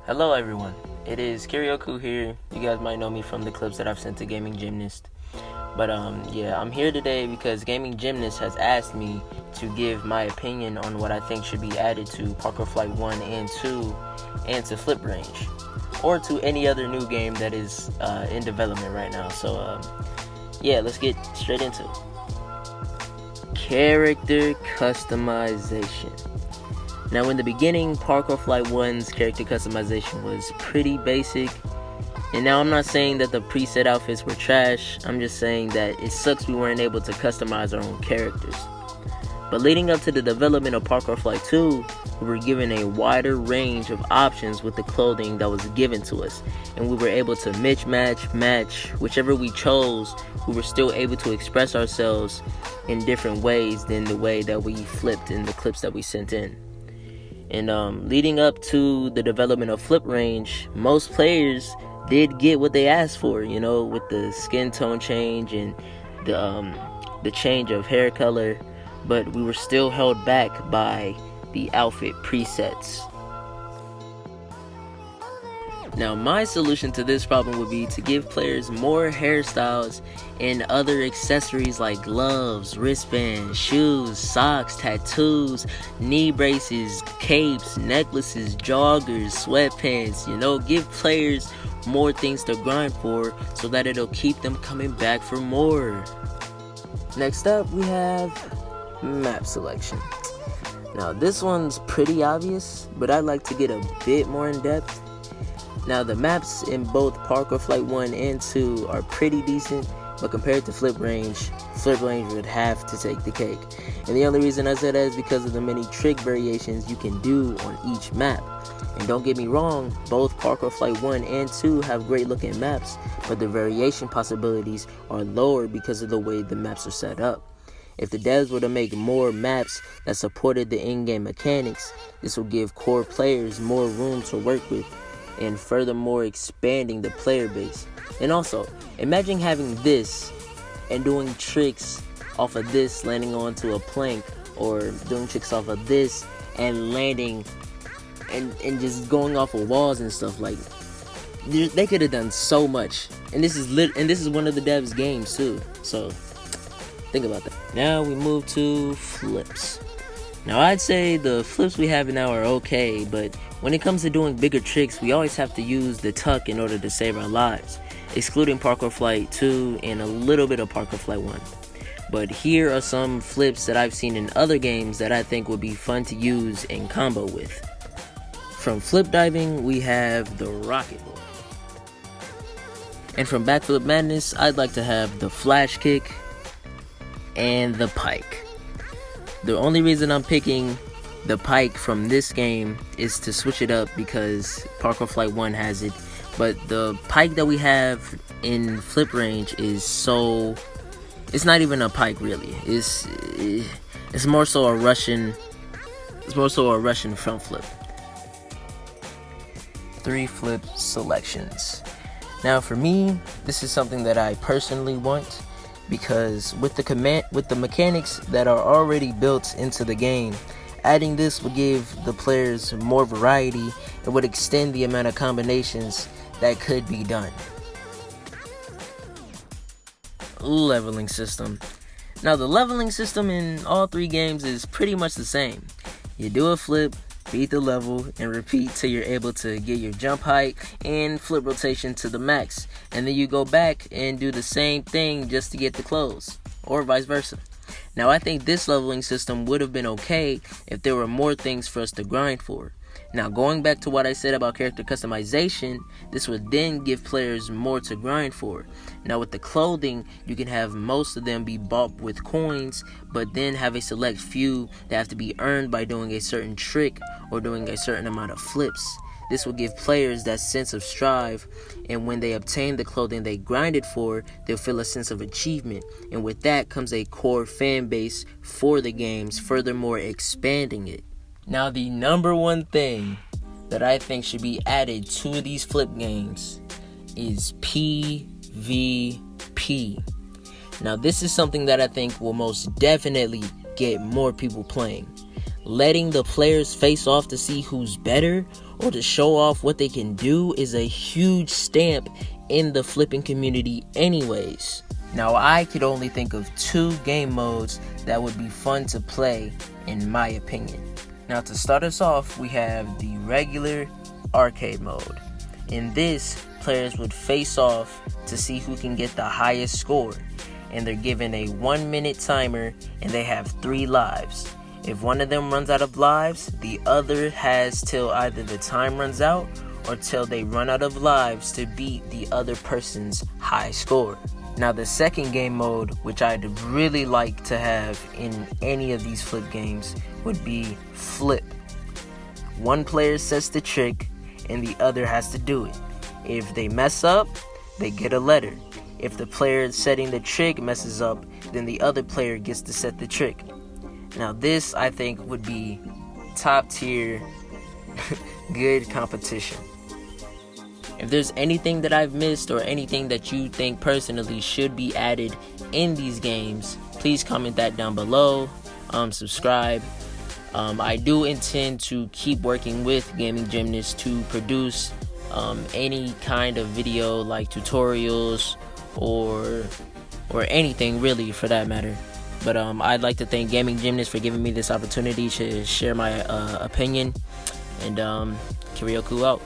Hello everyone, it is Kiryoku here. You guys might know me from the clips that I've sent to Gaming Gymnast. But I'm here today because Gaming Gymnast has asked me to give my opinion on what I think should be added to Parkour Flight 1 and 2 and to Fliprange, or to any other new game that is in development right now. So let's get straight into it. Character customization. Now, in the beginning, Parkour Flight 1's character customization was pretty basic. And now I'm not saying that the preset outfits were trash. I'm just saying that it sucks we weren't able to customize our own characters. But leading up to the development of Parkour Flight 2, we were given a wider range of options with the clothing that was given to us. And we were able to match, whichever we chose. We were still able to express ourselves in different ways than the way that we flipped in the clips that we sent in. And leading up to the development of Fliprange, most players did get what they asked for, with the skin tone change and the change of hair color, but we were still held back by the outfit presets. Now, my solution to this problem would be to give players more hairstyles and other accessories like gloves, wristbands, shoes, socks, tattoos, knee braces, capes, necklaces, joggers, sweatpants. Give players more things to grind for so that it'll keep them coming back for more. Next up, we have map selection. Now, this one's pretty obvious, but I'd like to get a bit more in depth. Now, the maps in both Parkour Flight 1 and 2 are pretty decent, but compared to Fliprange would have to take the cake. And the only reason I said that is because of the many trick variations you can do on each map. And don't get me wrong, both Parkour Flight 1 and 2 have great looking maps, but the variation possibilities are lower because of the way the maps are set up. If the devs were to make more maps that supported the in-game mechanics, this will give core players more room to work with, and furthermore expanding the player base. And also, imagine having this and doing tricks off of this landing onto a plank, or doing tricks off of this and landing and just going off of walls and stuff. Like, they could have done so much. And this is one of the devs' games too. So think about that. Now we move to flips. Now, I'd say the flips we have now are okay, but when it comes to doing bigger tricks, we always have to use the tuck in order to save our lives, excluding Parkour Flight 2 and a little bit of Parkour Flight 1. But here are some flips that I've seen in other games that I think would be fun to use in combo with. From flip diving, we have the rocket board. And from Backflip Madness, I'd like to have the flash kick and the pike. The only reason I'm picking the pike from this game is to switch it up because Parkour Flight 1 has it. But the pike that we have in Fliprange it's not even a pike really. It's more so a Russian front flip. 3 flip selections. Now for me, this is something that I personally want, because with the mechanics that are already built into the game, adding this would give the players more variety and would extend the amount of combinations that could be done. Leveling system. Now, the leveling system in all 3 games is pretty much the same. You do a flip, beat the level, and repeat till you're able to get your jump height and flip rotation to the max. And then you go back and do the same thing just to get the clothes, or vice versa. Now, I think this leveling system would have been okay if there were more things for us to grind for. Now, going back to what I said about character customization, this would then give players more to grind for. Now, with the clothing, you can have most of them be bought with coins, but then have a select few that have to be earned by doing a certain trick or doing a certain amount of flips. This will give players that sense of strive, and when they obtain the clothing they grinded for, they'll feel a sense of achievement, and with that comes a core fan base for the games, furthermore expanding it. Now, the number one thing that I think should be added to these flip games is PvP. Now, this is something that I think will most definitely get more people playing. letting the players face off to see who's better or to show off what they can do is a huge stamp in the flipping community anyways. Now, I could only think of 2 game modes that would be fun to play in my opinion. Now, to start us off, we have the regular arcade mode. In this, players would face off to see who can get the highest score, and they're given a 1-minute timer and they have 3 lives. If one of them runs out of lives, the other has till either the time runs out or till they run out of lives to beat the other person's high score. Now, the second game mode, which I'd really like to have in any of these flip games, would be Flip. One player sets the trick and the other has to do it. If they mess up, they get a letter. If the player setting the trick messes up, then the other player gets to set the trick. Now, this I think would be top tier good competition. If there's anything that I've missed or anything that you think personally should be added in these games, please comment that down below. Subscribe. I do intend to keep working with Gaming Gymnast to produce any kind of video like tutorials or anything really for that matter. But I'd like to thank Gaming Gymnast for giving me this opportunity to share my opinion. And Kiryoku out.